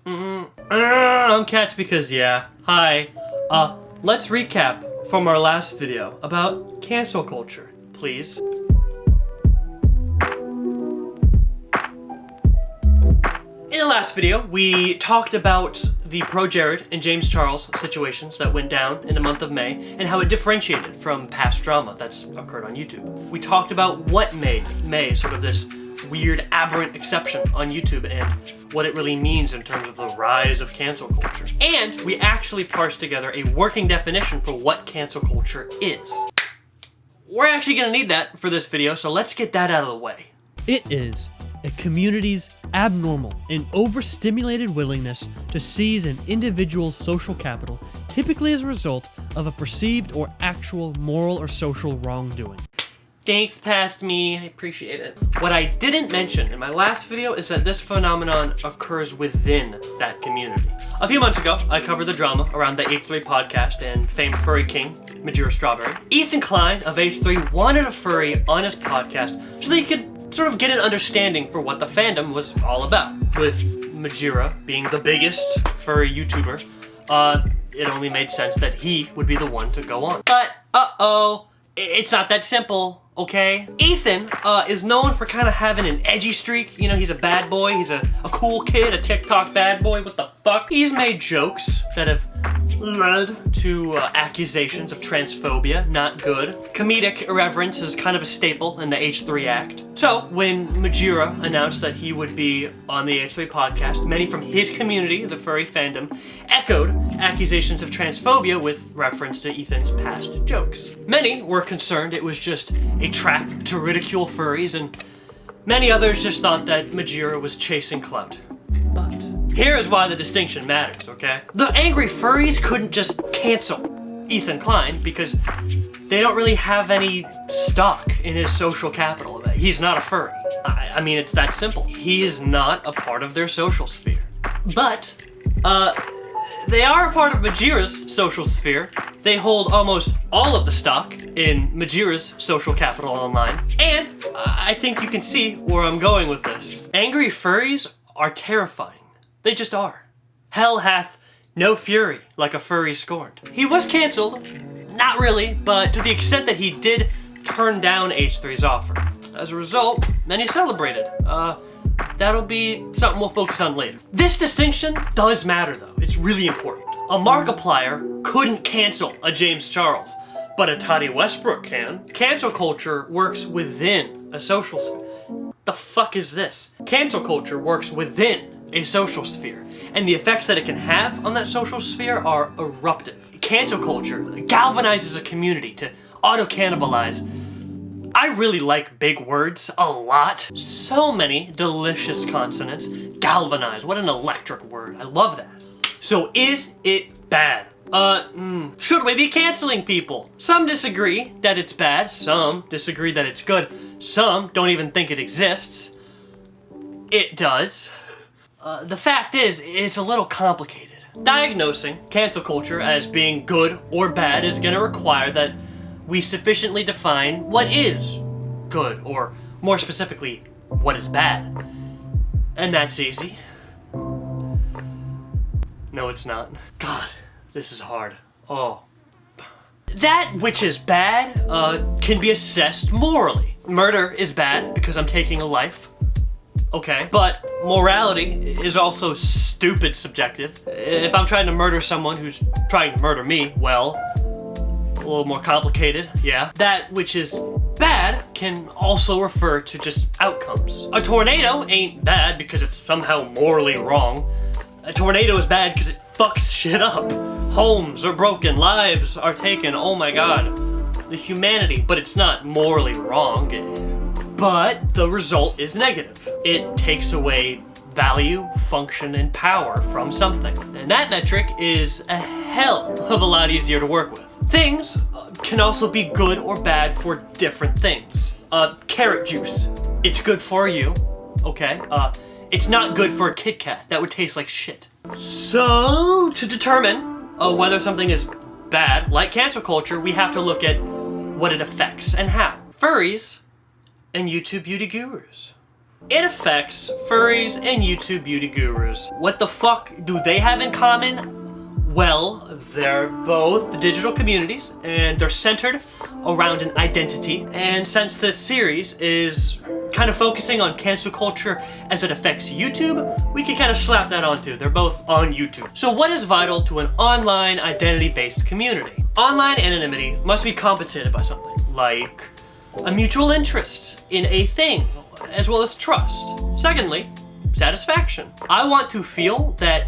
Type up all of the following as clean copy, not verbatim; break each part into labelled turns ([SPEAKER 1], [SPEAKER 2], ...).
[SPEAKER 1] I'm Cats because yeah. Hi. Let's recap from our last video about cancel culture, please. In the last video, we talked about the ProJared and James Charles situations that went down in the month of May and how it differentiated from past drama that's occurred on YouTube. We talked about what made May sort of this weird, aberrant exception on YouTube and what it really means in terms of the rise of cancel culture. And we actually parsed together a working definition for what cancel culture is. We're actually gonna need that for this video, so let's get that out of the way.
[SPEAKER 2] It is a community's abnormal and overstimulated willingness to seize an individual's social capital, typically as a result of a perceived or actual moral or social wrongdoing.
[SPEAKER 1] Thanks, past me. I appreciate it. What I didn't mention in my last video is that this phenomenon occurs within that community. A few months ago, I covered the drama around the H3 podcast and famed furry king, Majira Strawberry. Ethan Klein of H3 wanted a furry on his podcast so that he could sort of get an understanding for what the fandom was all about. With Majira being the biggest furry YouTuber, it only made sense that he would be the one to go on. But, it's not that simple. Okay? Ethan is known for kind of having an edgy streak. You know, he's a bad boy. He's a cool kid, a TikTok bad boy. What the fuck? He's made jokes that have led to accusations of transphobia. Not good. Comedic irreverence is kind of a staple in the H3 act. So, when Majira announced that he would be on the H3 podcast, many from his community, the furry fandom, echoed accusations of transphobia with reference to Ethan's past jokes. Many were concerned it was just a trap to ridicule furries, and many others just thought that Majira was chasing clout. But here is why the distinction matters, okay? The angry furries couldn't just cancel Ethan Klein because they don't really have any stock in his social capital. He's not a furry. I mean, it's that simple. He is not a part of their social sphere. But, they are a part of Majira's social sphere. They hold almost all of the stock in Majira's social capital online. And I think you can see where I'm going with this. Angry furries are terrifying. They just are. Hell hath no fury like a furry scorned. He was canceled. Not really, but to the extent that he did turn down H3's offer. As a result, many celebrated. That'll be something we'll focus on later. This distinction does matter though. It's really important. A Markiplier couldn't cancel a James Charles, but a Tati Westbrook can. Cancel culture works within a social sphere. The fuck is this? Cancel culture works within a social sphere, and the effects that it can have on that social sphere are eruptive. Cancel culture galvanizes a community to auto-cannibalize. I really like big words a lot. So many delicious consonants. Galvanize, what an electric word. I love that. So is it bad? Should we be canceling people? Some disagree that it's bad. Some disagree that it's good. Some don't even think it exists. It does. The fact is, it's a little complicated. Diagnosing cancel culture as being good or bad is gonna require that we sufficiently define what is good, or more specifically, what is bad. And that's easy. No, it's not. God, this is hard. Oh. That which is bad can be assessed morally. Murder is bad because I'm taking a life. Okay, but morality is also stupid subjective. If I'm trying to murder someone who's trying to murder me, well, a little more complicated, yeah. That which is bad can also refer to just outcomes. A tornado ain't bad because it's somehow morally wrong. A tornado is bad because it fucks shit up. Homes are broken, lives are taken, oh my god. The humanity, but it's not morally wrong. But the result is negative. It takes away value, function, and power from something. And that metric is a hell of a lot easier to work with. Things can also be good or bad for different things. Carrot juice, it's good for you, okay? It's not good for a Kit Kat. That would taste like shit. So, to determine whether something is bad, like cancel culture, we have to look at what it affects and how. Furries and YouTube beauty gurus. It affects furries and YouTube beauty gurus. What the fuck do they have in common? Well, they're both digital communities, and they're centered around an identity. And since this series is kind of focusing on cancel culture as it affects YouTube, we can kind of slap that onto. They're both on YouTube. So what is vital to an online identity-based community? Online anonymity must be compensated by something, like a mutual interest in a thing, as well as trust. Secondly, satisfaction. I want to feel that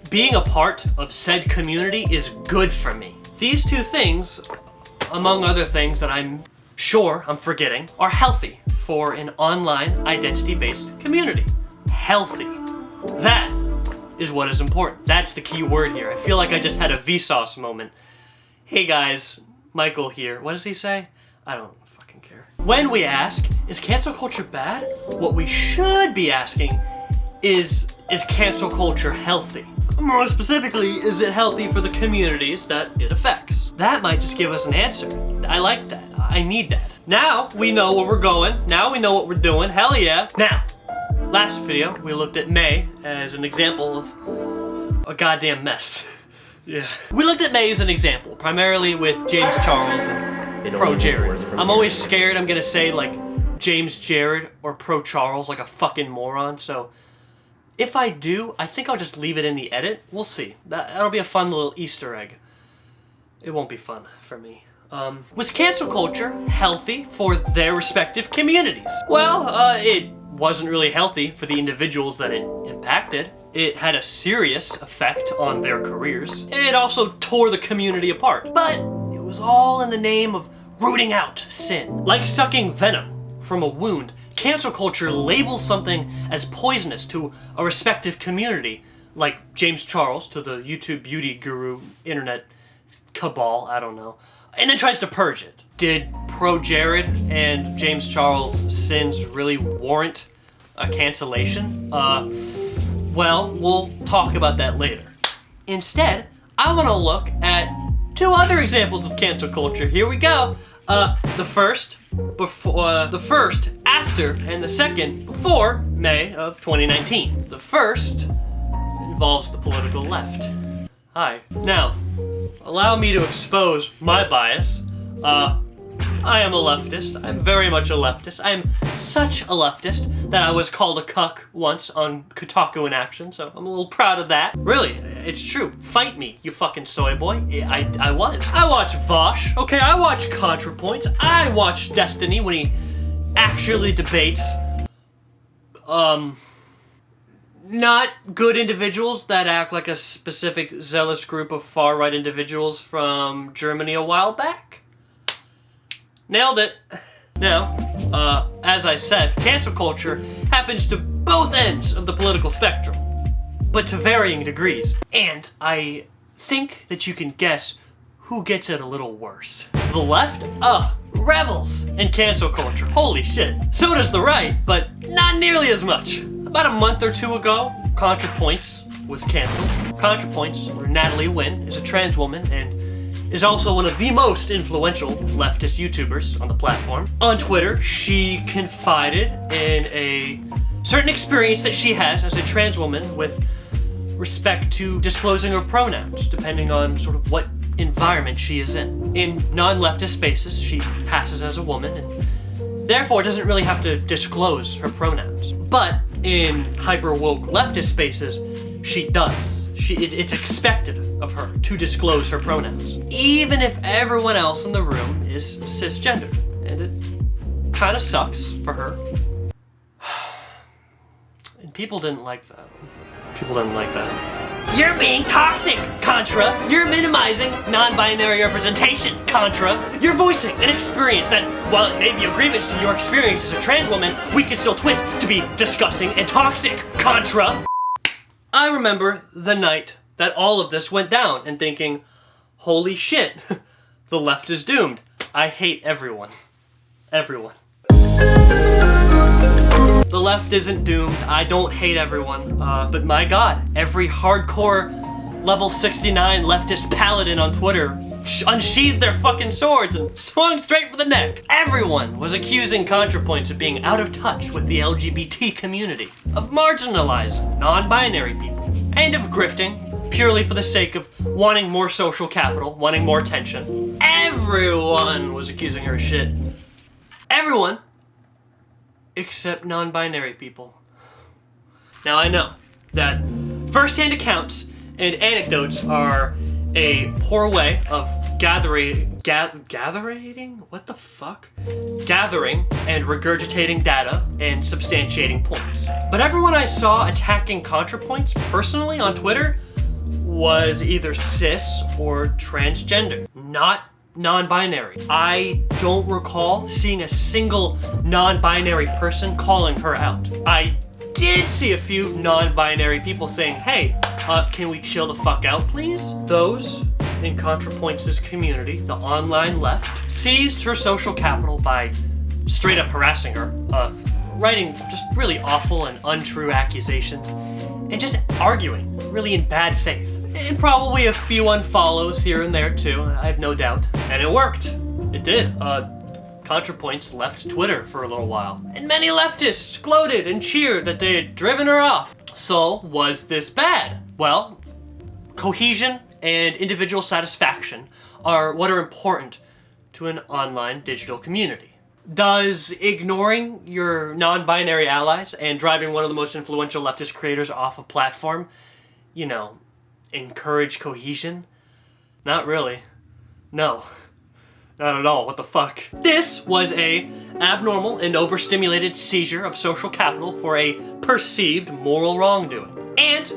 [SPEAKER 1] being a part of said community is good for me. These two things, among other things that I'm sure I'm forgetting, are healthy for an online identity-based community. Healthy. That is what is important. That's the key word here. I feel like I just had a Vsauce moment. Hey guys, Michael here. What does he say? I don't fucking care. When we ask, is cancel culture bad? What we should be asking is cancel culture healthy? More specifically, is it healthy for the communities that it affects? That might just give us an answer. I like that. I need that. Now we know where we're going. Now we know what we're doing. Hell yeah. Now, last video, we looked at May as an example of a goddamn mess. Yeah. We looked at May as an example, primarily with James Charles and ProJared. I'm always scared I'm gonna say like James Jared or Pro Charles like a fucking moron, so if I do, I think I'll just leave it in the edit. We'll see. That'll be a fun little Easter egg. It won't be fun for me. Was cancel culture healthy for their respective communities? Well, it wasn't really healthy for the individuals that it impacted. It had a serious effect on their careers. It also tore the community apart. But it was all in the name of rooting out sin. Like sucking venom from a wound, cancel culture labels something as poisonous to a respective community, like James Charles to the YouTube beauty guru internet cabal, I don't know, and then tries to purge it. Did ProJared and James Charles' sins really warrant a cancellation? Well, we'll talk about that later. Instead, I want to look at two other examples of cancel culture. Here we go. The first after, and the second before May of 2019. The first involves the political left. Hi. Now, allow me to expose my bias. I am a leftist. I'm very much a leftist. I'm such a leftist that I was called a cuck once on Kotaku in action, so I'm a little proud of that. Really, it's true. Fight me, you fucking soy boy. I was. I watch Vosh, okay? I watch Contrapoints. I watch Destiny when he actually debates, not good individuals that act like a specific zealous group of far-right individuals from Germany a while back. Nailed it. Now, as I said, cancel culture happens to both ends of the political spectrum, but to varying degrees. And I think that you can guess who gets it a little worse. The left, revels in cancel culture. Holy shit. So does the right, but not nearly as much. About a month or two ago, Contrapoints was canceled. Contrapoints, or Natalie Wynn, is a trans woman and is also one of the most influential leftist YouTubers on the platform. On Twitter, she confided in a certain experience that she has as a trans woman with respect to disclosing her pronouns, depending on sort of what environment she is in. In non-leftist spaces, she passes as a woman and therefore doesn't really have to disclose her pronouns. But in hyper-woke leftist spaces, she does. It's expected of her to disclose her pronouns, even if everyone else in the room is cisgendered, and it kind of sucks for her. And people didn't like that. People didn't like that. You're being toxic, Contra! You're minimizing non-binary representation, Contra! You're voicing an experience that, while it may be a grievance to your experience as a trans woman, we can still twist to be disgusting and toxic, Contra! I remember the night that all of this went down and thinking, holy shit, the left is doomed. I hate everyone. Everyone. The left isn't doomed. I don't hate everyone. But my god, every hardcore level 69 leftist paladin on Twitter unsheathed their fucking swords and swung straight for the neck. Everyone was accusing Contrapoints of being out of touch with the LGBT community, of marginalizing non-binary people, and of grifting purely for the sake of wanting more social capital, wanting more attention. Everyone was accusing her of shit. Everyone except non-binary people. Now I know that first-hand accounts and anecdotes are a poor way of gathering and regurgitating data and substantiating points. But everyone I saw attacking Contrapoints personally on Twitter was either cis or transgender, not non-binary. I don't recall seeing a single non-binary person calling her out. I did see a few non-binary people saying, hey, can we chill the fuck out, please? Those in Contrapoints' community, the online left, seized her social capital by straight up harassing her, writing just really awful and untrue accusations, and just arguing really in bad faith. And probably a few unfollows here and there too, I have no doubt. And it worked. It did. Contrapoints left Twitter for a little while. And many leftists gloated and cheered that they had driven her off. So, was this bad? Well, cohesion and individual satisfaction are what are important to an online digital community. Does ignoring your non-binary allies and driving one of the most influential leftist creators off a platform, encourage cohesion? Not really. No. Not at all. What the fuck? This was a abnormal and overstimulated seizure of social capital for a perceived moral wrongdoing. And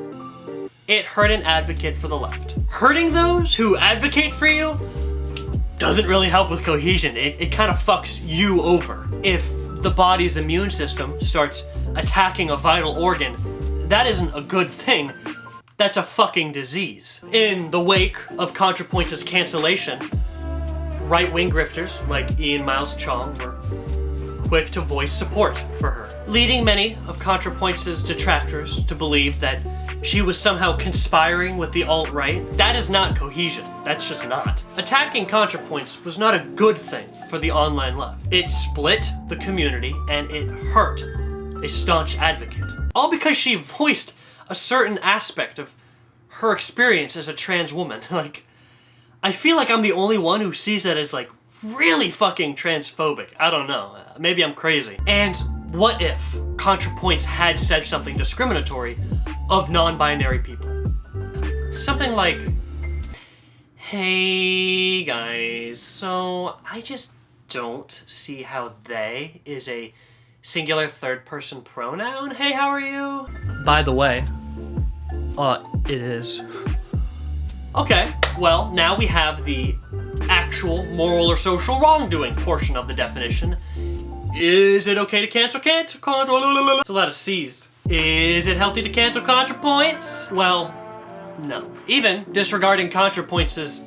[SPEAKER 1] it hurt an advocate for the left. Hurting those who advocate for you doesn't really help with cohesion. It kind of fucks you over. If the body's immune system starts attacking a vital organ, that isn't a good thing. That's a fucking disease. In the wake of Contrapoints' cancellation, right-wing grifters like Ian Miles Chong were quick to voice support for her, leading many of Contrapoints' detractors to believe that she was somehow conspiring with the alt-right. That is not cohesion. That's just not. Attacking Contrapoints was not a good thing for the online left. It split the community and it hurt a staunch advocate. All because she voiced a certain aspect of her experience as a trans woman. I feel like I'm the only one who sees that as really fucking transphobic. I don't know. Maybe I'm crazy. And what if Contrapoints had said something discriminatory of non-binary people? Something like, hey guys, so I just don't see how they is a singular third-person pronoun. Hey, how are you? By the way, it is. Okay, well, now we have the actual moral or social wrongdoing portion of the definition. Is it okay to cancel? It's a lot of C's. Is it healthy to cancel Contrapoints? Well, no. Even disregarding Contrapoints'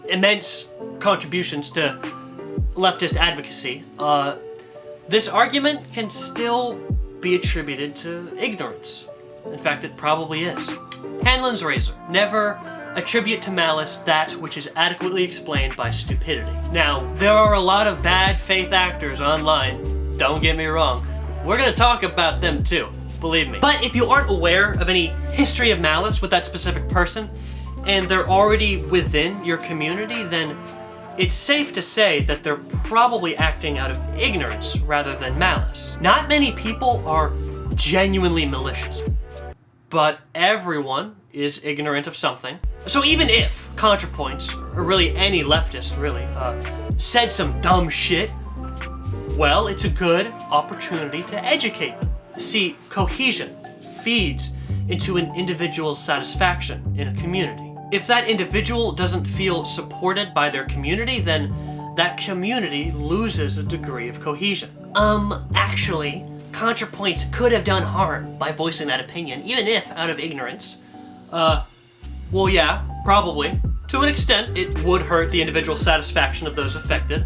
[SPEAKER 1] immense contributions to leftist advocacy, this argument can still be attributed to ignorance. In fact, it probably is. Hanlon's razor. Never attribute to malice that which is adequately explained by stupidity. Now, there are a lot of bad faith actors online, don't get me wrong. We're gonna talk about them too, believe me. But if you aren't aware of any history of malice with that specific person, and they're already within your community, then it's safe to say that they're probably acting out of ignorance rather than malice. Not many people are genuinely malicious, but everyone is ignorant of something. So even if Contrapoints, or really any leftist really, said some dumb shit, well, it's a good opportunity to educate them. See, cohesion feeds into an individual's satisfaction in a community. If that individual doesn't feel supported by their community, then that community loses a degree of cohesion. Actually, Contrapoints could have done harm by voicing that opinion, even if out of ignorance. Well, yeah, probably. To an extent, it would hurt the individual satisfaction of those affected.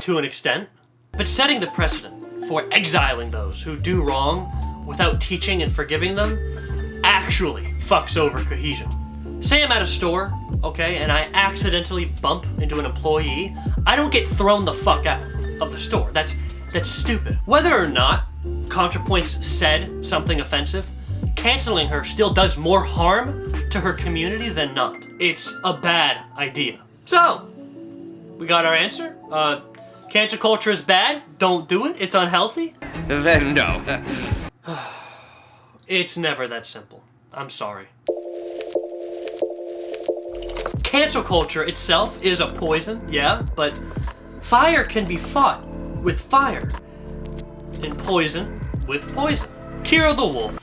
[SPEAKER 1] To an extent. But setting the precedent for exiling those who do wrong without teaching and forgiving them actually fucks over cohesion. Say I'm at a store, okay, and I accidentally bump into an employee, I don't get thrown the fuck out of the store. That's stupid. Whether or not Contrapoints said something offensive, canceling her still does more harm to her community than not. It's a bad idea. So, we got our answer. Cancel culture is bad. Don't do it. It's unhealthy.
[SPEAKER 3] Then no.
[SPEAKER 1] It's never that simple. I'm sorry. Cancel culture itself is a poison, yeah, but fire can be fought with fire, and poison with poison. Kiro the Wolf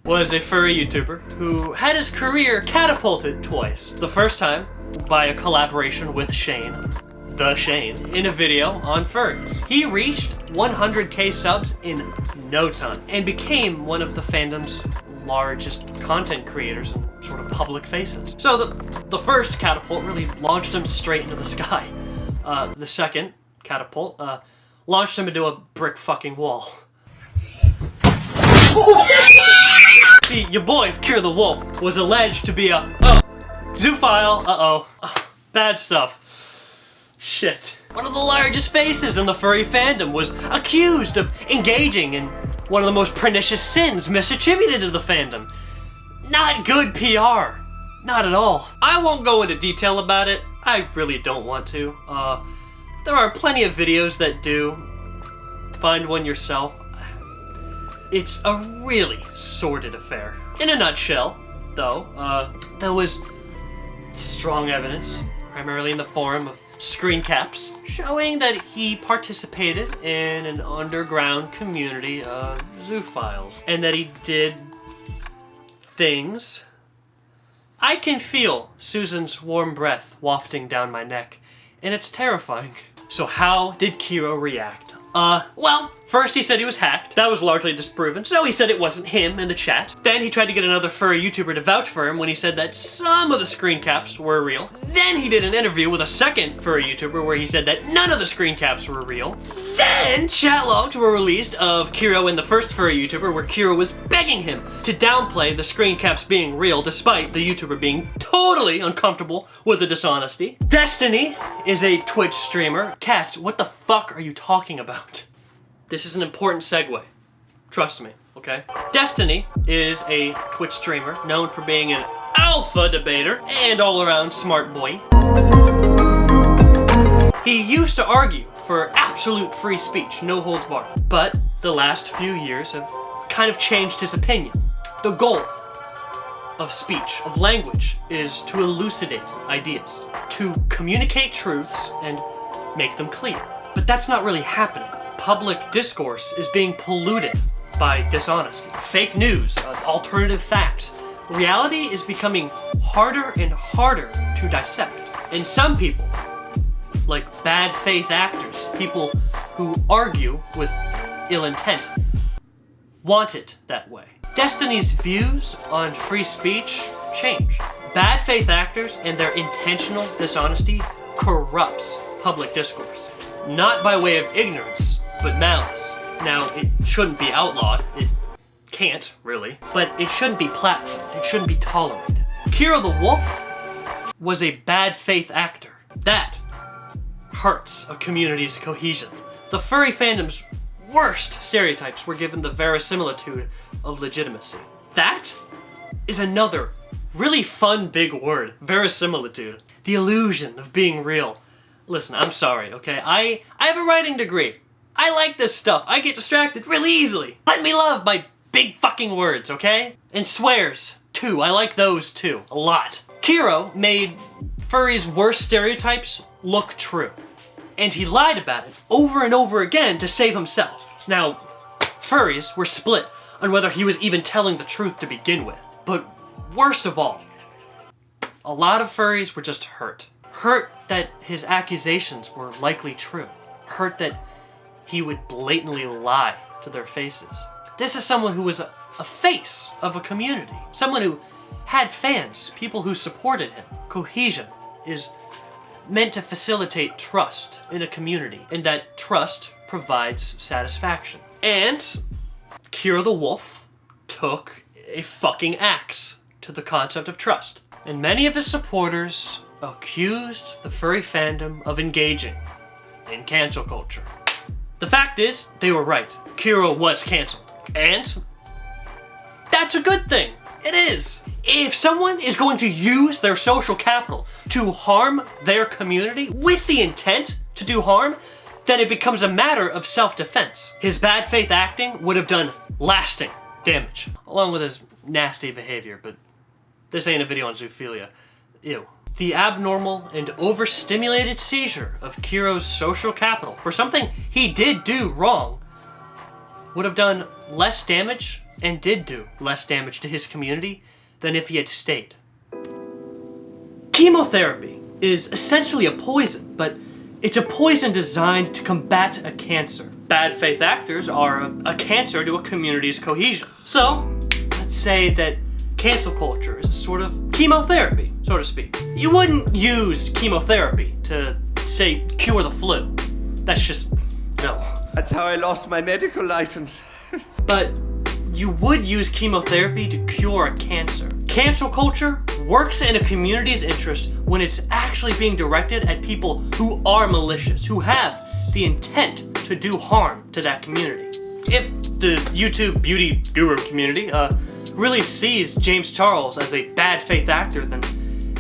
[SPEAKER 1] was a furry YouTuber who had his career catapulted twice. The first time by a collaboration with Shane, in a video on furries. He reached 100k subs in no time and became one of the fandom's largest content creators and sort of public faces. So the first catapult really launched him straight into the sky. The second catapult launched him into a brick fucking wall. See, your boy, Kiro the Wolf, was alleged to be a zoophile. Bad stuff. Shit. One of the largest faces in the furry fandom was accused of engaging in one of the most pernicious sins misattributed to the fandom. Not good PR. Not at all. I won't go into detail about it. I really don't want to. There are plenty of videos that do. Find one yourself. It's a really sordid affair. In a nutshell, though, there was strong evidence, primarily in the form of screen caps, showing that he participated in an underground community of zoophiles, and that he did things. I can feel Susan's warm breath wafting down my neck, and it's terrifying. So how did Kiro react? Well, first he said he was hacked. That was largely disproven, so he said it wasn't him in the chat. Then he tried to get another furry YouTuber to vouch for him when he said that some of the screen caps were real. Then he did an interview with a second furry YouTuber where he said that none of the screen caps were real. Then chat logs were released of Kiro and the first furry YouTuber where Kiro was begging him to downplay the screen caps being real despite the YouTuber being totally uncomfortable with the dishonesty. Destiny is a Twitch streamer. Kat, what the fuck are you talking about? This is an important segue. Trust me, okay? Destiny is a Twitch streamer known for being an alpha debater and all-around smart boy. He used to argue for absolute free speech, no holds barred. But the last few years have kind of changed his opinion. The goal of speech, of language, is to elucidate ideas, to communicate truths and make them clear. But that's not really happening. Public discourse is being polluted by dishonesty, fake news, alternative facts. Reality is becoming harder and harder to dissect. And some people, like bad faith actors, people who argue with ill intent, want it that way. Destiny's views on free speech change. Bad faith actors and their intentional dishonesty corrupts public discourse. Not by way of ignorance, but malice. Now, it shouldn't be outlawed. It can't, really. But it shouldn't be platformed. It shouldn't be tolerated. Kiro the Wolf was a bad faith actor. That hurts a community's cohesion. The furry fandom's worst stereotypes were given the verisimilitude of legitimacy. That is another really fun big word. Verisimilitude. The illusion of being real. Listen, I'm sorry, okay? I have a writing degree. I like this stuff. I get distracted really easily. Let me love my big fucking words, okay? And swears, too. I like those, too. A lot. Kiro made furries' worst stereotypes look true. And he lied about it over and over again to save himself. Now, furries were split on whether he was even telling the truth to begin with. But worst of all, a lot of furries were just hurt. Hurt that his accusations were likely true. Hurt that he would blatantly lie to their faces. This is someone who was a face of a community. Someone who had fans, people who supported him. Cohesion is meant to facilitate trust in a community, and that trust provides satisfaction. And Kiro the Wolf took a fucking axe to the concept of trust. and many of his supporters accused the furry fandom of engaging in cancel culture. The fact is, they were right. Kiro was canceled. And that's a good thing. It is. If someone is going to use their social capital to harm their community with the intent to do harm, then it becomes a matter of self-defense. His bad faith acting would have done lasting damage, along with his nasty behavior, but this ain't a video on zoophilia. Ew. The abnormal and overstimulated seizure of Kiro's social capital for something he did do wrong would have done less damage, and did do less damage to his community, than if he had stayed. Chemotherapy is essentially a poison, but it's a poison designed to combat a cancer. Bad faith actors are a cancer to a community's cohesion. So, let's say that cancel culture is a sort of chemotherapy, so to speak. You wouldn't use chemotherapy to, say, cure the flu. That's just, no.
[SPEAKER 3] That's how I lost my medical license.
[SPEAKER 1] But you would use chemotherapy to cure a cancer. Cancel culture works in a community's interest when it's actually being directed at people who are malicious, who have the intent to do harm to that community. If the YouTube beauty guru community really sees James Charles as a bad faith actor, then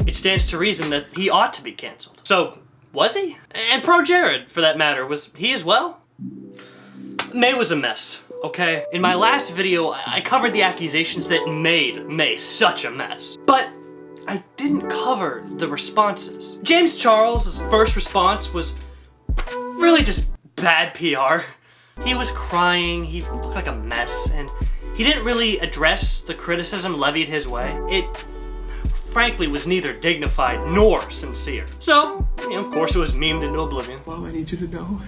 [SPEAKER 1] it stands to reason that he ought to be canceled. So, was he? And ProJared, for that matter, was he as well? May was a mess, okay? In my last video, I covered the accusations that made May such a mess. But I didn't cover the responses. James Charles' first response was really just bad PR. He was crying, he looked like a mess, and he didn't really address the criticism levied his way. It frankly was neither dignified nor sincere. So, of course it was memed into oblivion.
[SPEAKER 3] Well, I need you to know.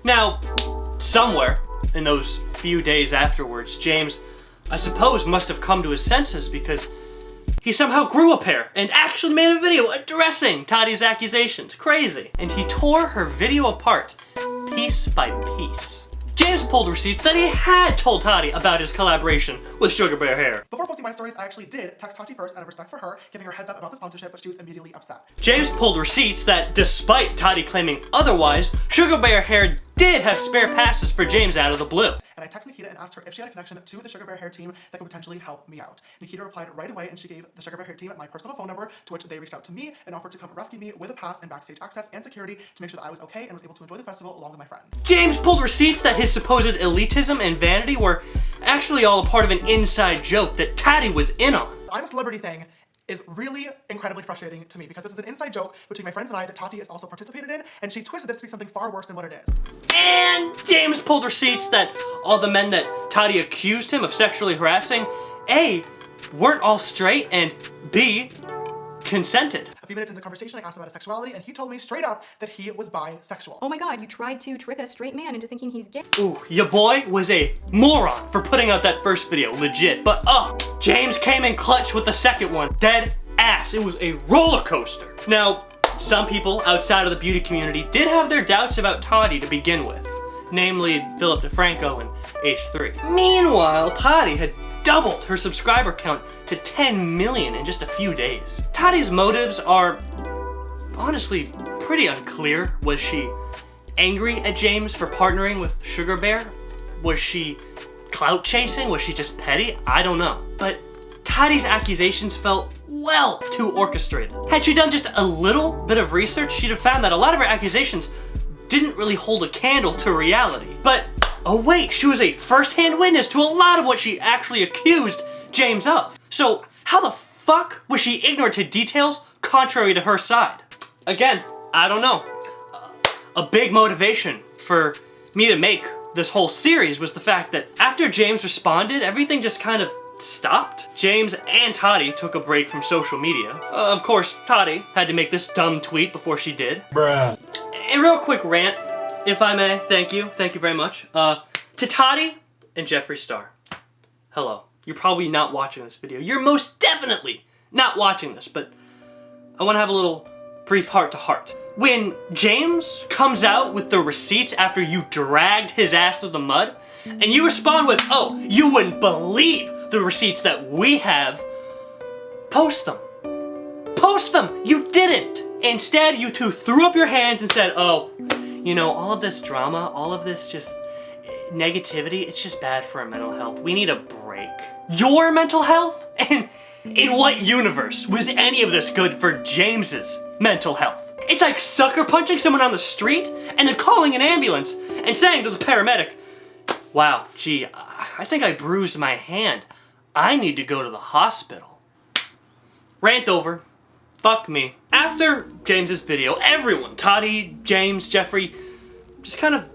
[SPEAKER 1] Now, somewhere in those few days afterwards, James, I suppose, must have come to his senses because he somehow grew a pair and actually made a video addressing Tati's accusations. Crazy. And he tore her video apart, piece by piece. James pulled receipts that he had told Tati about his collaboration with Sugar Bear Hair.
[SPEAKER 4] Before posting my stories, I actually did text Tati first out of respect for her, giving her heads up about the sponsorship, but she was immediately upset.
[SPEAKER 1] James pulled receipts that, despite Tati claiming otherwise, Sugar Bear Hair did have spare passes for James out of the blue.
[SPEAKER 4] And I texted Nikita and asked her if she had a connection to the Sugar Bear Hair team that could potentially help me out. Nikita replied right away, and she gave the Sugar Bear Hair team my personal phone number, to which they reached out to me and offered to come rescue me with a pass and backstage access and security to make sure that I was okay and was able to enjoy the festival along with my friends.
[SPEAKER 1] James pulled receipts that his supposed elitism and vanity were actually all a part of an inside joke that Tati was in on.
[SPEAKER 4] The I'm a celebrity thing is really incredibly frustrating to me because this is an inside joke between my friends and I that Tati has also participated in, and she twisted this to be something far worse than what it is.
[SPEAKER 1] And James pulled receipts that all the men that Tati accused him of sexually harassing, A, weren't all straight, and B, consented.
[SPEAKER 4] A few minutes into the conversation, I asked him about his sexuality, and he told me straight up that he was bisexual.
[SPEAKER 5] Oh my god, you tried to trick a straight man into thinking he's gay.
[SPEAKER 1] Ooh, your boy was a moron for putting out that first video, legit. But James came in clutch with the second one. Dead ass. It was a roller coaster. Now, some people outside of the beauty community did have their doubts about Tati to begin with. Namely, Philip DeFranco and H3. Meanwhile, Tati had doubled her subscriber count to 10 million in just a few days. Tati's motives are honestly pretty unclear. Was she angry at James for partnering with Sugar Bear? Was she clout chasing? Was she just petty? I don't know. But Tati's accusations felt well too orchestrated. Had she done just a little bit of research, she'd have found that a lot of her accusations didn't really hold a candle to reality. But oh wait, she was a first-hand witness to a lot of what she actually accused James of. So how the fuck was she ignorant to details contrary to her side? Again, I don't know. A big motivation for me to make this whole series was the fact that after James responded, everything just kind of stopped. James and Tati took a break from social media. Of course, Tati had to make this dumb tweet before she did. Bruh. A real quick rant, if I may. Thank you very much. To Tati and Jeffree Star. Hello. You're probably not watching this video. You're most definitely not watching this, but I want to have a little brief heart-to-heart. When James comes out with the receipts after you dragged his ass through the mud, and you respond with, oh, you wouldn't believe the receipts that we have, post them. Post them! You didn't! Instead, you two threw up your hands and said, oh, you know, all of this drama, all of this just negativity, it's just bad for our mental health. We need a break. Your mental health? And in what universe was any of this good for James's mental health? It's like sucker punching someone on the street and then calling an ambulance and saying to the paramedic, wow, gee, I think I bruised my hand. I need to go to the hospital. Rant over. Fuck me. After James's video, everyone, Tati, James, Jeffree, just kind of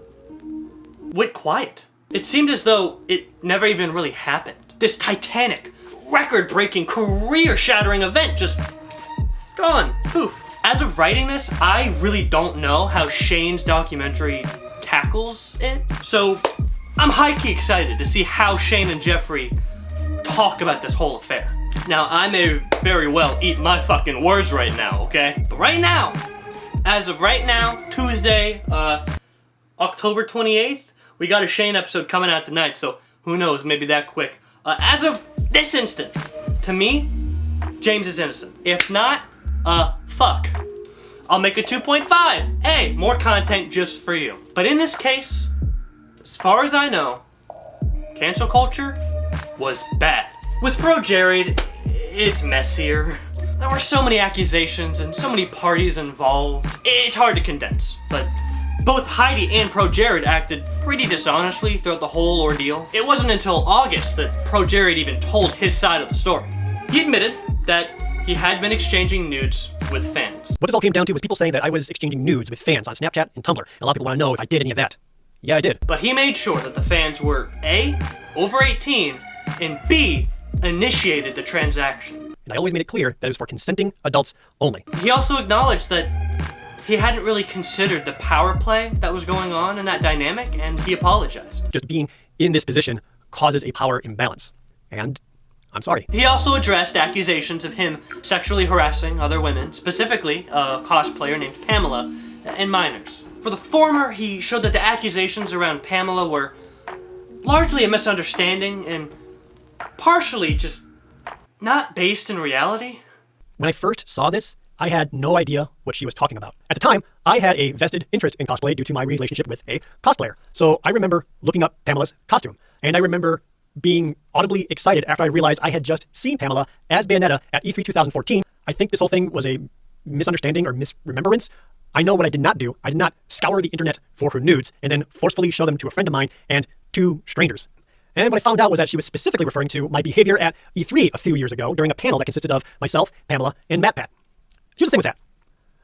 [SPEAKER 1] went quiet. It seemed as though it never even really happened. This titanic, record-breaking, career-shattering event just gone, poof. As of writing this, I really don't know how Shane's documentary tackles it, so I'm high-key excited to see how Shane and Jeffree talk about this whole affair. Now, I may very well eat my fucking words right now, okay? But right now, as of right now, Tuesday, October 28th, we got a Shane episode coming out tonight, so who knows, maybe that quick. As of this instant, to me, James is innocent. If not, fuck. I'll make a 2.5. Hey, more content just for you. But in this case, as far as I know, cancel culture was bad. With ProJared, it's messier. There were so many accusations and so many parties involved. It's hard to condense, but both Heidi and ProJared acted pretty dishonestly throughout the whole ordeal. It wasn't until August that ProJared even told his side of the story. He admitted that he had been exchanging nudes with fans.
[SPEAKER 6] What this all came down to was people saying that I was exchanging nudes with fans on Snapchat and Tumblr. And a lot of people want to know if I did any of that. Yeah, I did.
[SPEAKER 1] But he made sure that the fans were A, over 18, and B, initiated the transaction.
[SPEAKER 6] And I always made it clear that it was for consenting adults only.
[SPEAKER 1] He also acknowledged that he hadn't really considered the power play that was going on in that dynamic, and he apologized.
[SPEAKER 6] Just being in this position causes a power imbalance. And I'm sorry.
[SPEAKER 1] He also addressed accusations of him sexually harassing other women, specifically a cosplayer named Pamela, and minors. For the former, he showed that the accusations around Pamela were largely a misunderstanding and partially just not based in reality.
[SPEAKER 6] When I first saw this, I had no idea what she was talking about. At the time, I had a vested interest in cosplay due to my relationship with a cosplayer. So I remember looking up Pamela's costume, and I remember being audibly excited after I realized I had just seen Pamela as Bayonetta at E3 2014. I think this whole thing was a misunderstanding or misremembrance. I know what I did not do. I did not scour the internet for her nudes and then forcefully show them to a friend of mine and to strangers. And what I found out was that she was specifically referring to my behavior at E3 a few years ago during a panel that consisted of myself, Pamela, and MatPat. Here's the thing with that.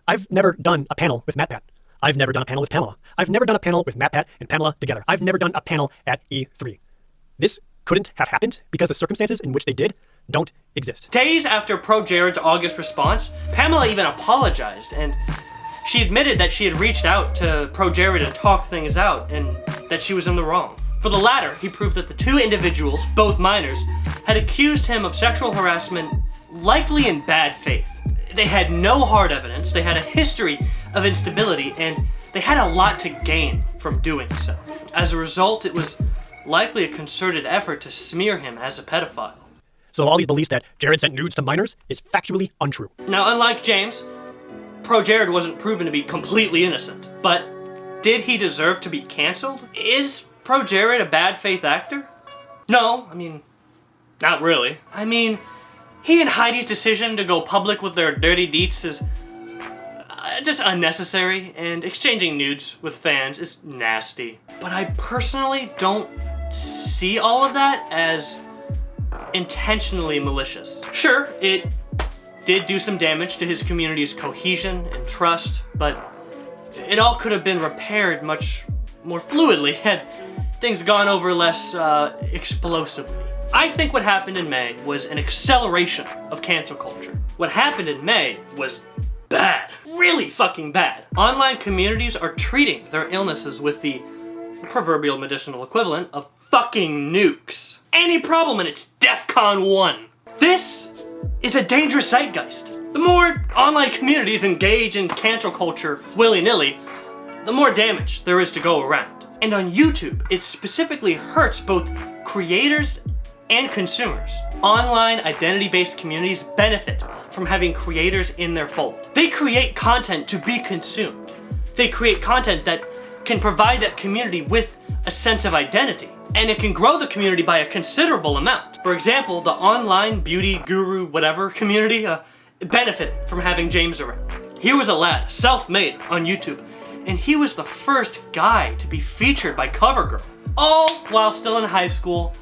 [SPEAKER 6] I've never done a panel with MatPat. I've never done a panel with Pamela. I've never done a panel with MatPat and Pamela together. I've never done a panel at E3. This couldn't have happened because the circumstances in which they did don't exist.
[SPEAKER 1] Days after ProJared's August response, Pamela even apologized, and she admitted that she had reached out to ProJared and talked things out, and that she was in the wrong. For the latter, he proved that the two individuals, both minors, had accused him of sexual harassment, likely in bad faith. They had no hard evidence, they had a history of instability, and they had a lot to gain from doing so. As a result, it was likely a concerted effort to smear him as a pedophile.
[SPEAKER 6] So all these beliefs that Jared sent nudes to minors is factually untrue.
[SPEAKER 1] Now, unlike James, ProJared wasn't proven to be completely innocent. But did he deserve to be canceled? Is ProJared a bad faith actor? No, I mean, not really. I mean, he and Heidi's decision to go public with their dirty deets is just unnecessary, and exchanging nudes with fans is nasty. But I personally don't see all of that as intentionally malicious. Sure, it did do some damage to his community's cohesion and trust, but it all could have been repaired much more fluidly had things gone over less explosively. I think what happened in May was an acceleration of cancel culture. What happened in May was bad. Really fucking bad. Online communities are treating their illnesses with the proverbial medicinal equivalent of fucking nukes. Any problem and it's DEFCON 1. This is a dangerous zeitgeist. The more online communities engage in cancel culture willy-nilly, the more damage there is to go around. And on YouTube, it specifically hurts both creators and consumers. Online identity-based communities benefit from having creators in their fold. They create content to be consumed. They create content that can provide that community with a sense of identity. And it can grow the community by a considerable amount. For example, the online beauty guru whatever community benefited from having James around. He was a lad, self-made on YouTube, and he was the first guy to be featured by CoverGirl. All while still in high school.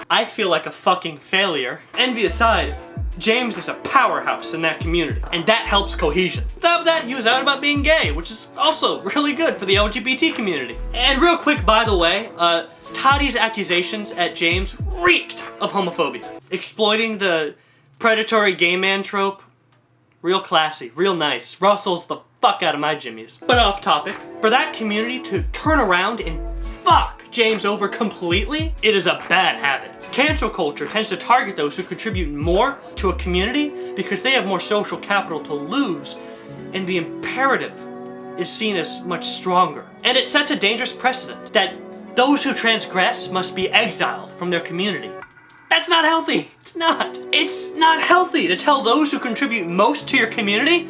[SPEAKER 1] I feel like a fucking failure. Envy aside, James is a powerhouse in that community, and that helps cohesion. On top of that, he was out about being gay, which is also really good for the LGBT community. And real quick, by the way, Tati's accusations at James reeked of homophobia. Exploiting the predatory gay man trope, real classy, real nice. Rustles the fuck out of my jimmies. But off topic, for that community to turn around and fuck James over completely, it is a bad habit. Cancel culture tends to target those who contribute more to a community because they have more social capital to lose, and the imperative is seen as much stronger. And it sets a dangerous precedent that those who transgress must be exiled from their community. That's not healthy. It's not. It's not healthy to tell those who contribute most to your community,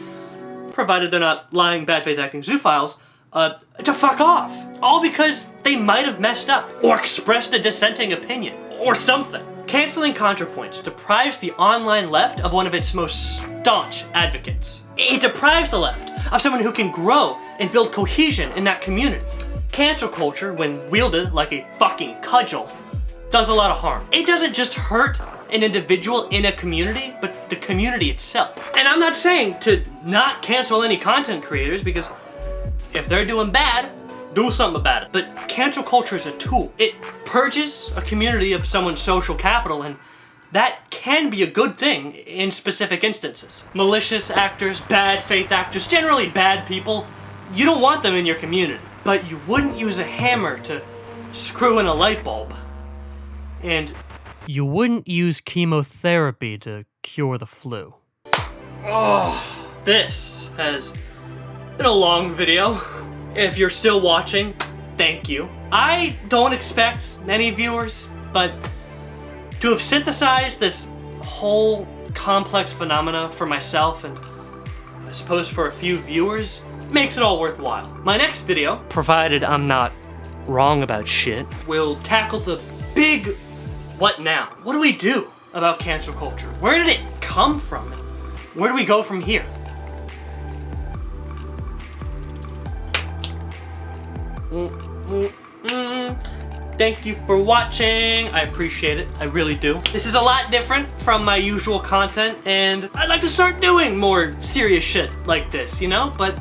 [SPEAKER 1] provided they're not lying, bad faith acting zoophiles, to fuck off. All because they might have messed up or expressed a dissenting opinion or something. Canceling Contrapoints deprives the online left of one of its most staunch advocates. It deprives the left of someone who can grow and build cohesion in that community. Cancel culture, when wielded like a fucking cudgel, does a lot of harm. It doesn't just hurt an individual in a community, but the community itself. And I'm not saying to not cancel any content creators, because if they're doing bad, do something about it. But cancel culture is a tool. It purges a community of someone's social capital, and that can be a good thing in specific instances. Malicious actors, bad faith actors, generally bad people, you don't want them in your community. But you wouldn't use a hammer to screw in a light bulb. And
[SPEAKER 2] You wouldn't use chemotherapy to cure the flu.
[SPEAKER 1] oh, this has been a long video. If you're still watching, thank you. I don't expect many viewers, but to have synthesized this whole complex phenomena for myself and I suppose for a few viewers makes it all worthwhile. My next video, provided I'm not wrong about shit, will tackle the big what now? What do we do about cancel culture? Where did it come from? Where do we go from here? Thank you for watching. I appreciate it. I really do. This is a lot different from my usual content, and I'd like to start doing more serious shit like this, you know? But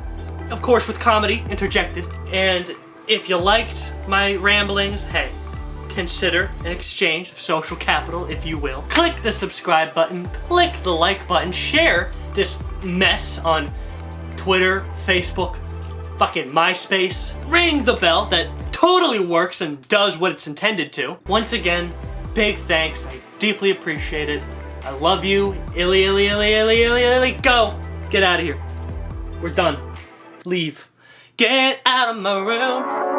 [SPEAKER 1] of course with comedy interjected. And if you liked my ramblings, hey, consider an exchange of social capital, if you will. Click the subscribe button, click the like button, share this mess on Twitter, Facebook, fucking MySpace. Ring the bell that totally works and does what it's intended to. Once again, big thanks. I deeply appreciate it. I love you. Illy, illy, illy, illy, illy, illy. Go. Get out of here. We're done. Leave. Get out of my room.